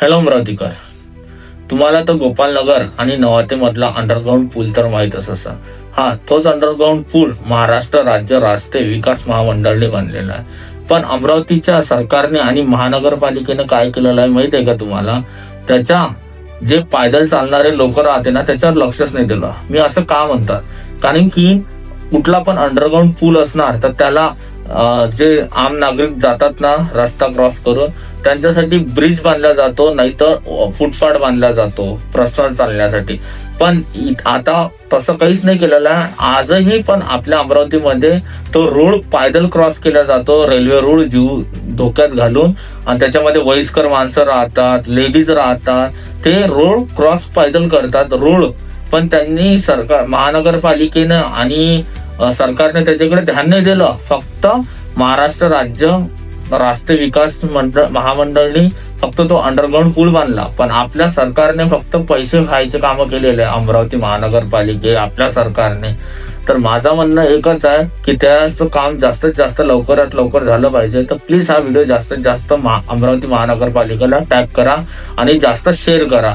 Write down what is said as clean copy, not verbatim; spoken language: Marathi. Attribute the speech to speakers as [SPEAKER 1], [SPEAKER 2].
[SPEAKER 1] हॅलो अमरावतीकर, तुम्हाला तर गोपालनगर आणि नवाते मधला अंडरग्राऊंड पूल तर माहीतच असा. तोच अंडरग्राऊंड पूल महाराष्ट्र राज्य रस्ते विकास महामंडळाने बांधलेला आहे. पण अमरावतीच्या सरकारने आणि महानगरपालिकेने काय केलेलं आहे माहित आहे का तुम्हाला? त्याच्या जे पायदल चालणारे लोक राहते ना, त्याच्यावर लक्षच नाही दिलं. मी असं का म्हणतात, कारण की कुठला पण अंडरग्राऊंड पूल असणार तर त्याला जे आम नागरिक जातात ना रस्ता क्रॉस करून, त्यांच्यासाठी ब्रिज बांधला जातो, नाहीतर फुटपाथ बांधला जातो पर्सनल चालण्यासाठी. पण आता तसं काहीच नाही केलेलं आहे. आजही पण आपल्या अमरावतीमध्ये तो रोड पायदल क्रॉस केला जातो, रेल्वे रोड जीव धोक्यात घालून. आणि त्याच्यामध्ये वयस्कर माणसं राहतात, लेडीज राहतात, ते रोड क्रॉस पायदल करतात रोड. पण त्यांनी सरकार महानगरपालिकेनं आणि सरकारने त्याच्याकडे ध्यान नाही दिलं. फक्त महाराष्ट्र राज्य रस्ते विकास महामंडळाने फक्त तो अंडरग्राऊंड पूल बांधला. पण आपल्या सरकारने फक्त पैसे खायचे कामं केलेले आहे अमरावती महानगरपालिके आपल्या सरकारने. तर माझं म्हणणं एकच आहे की त्याचं काम जास्तीत जास्त लवकरात लवकर झालं पाहिजे. तर प्लीज हा व्हिडिओ जास्तीत जास्त अमरावती महानगरपालिकेला टॅग करा आणि जास्त शेअर करा.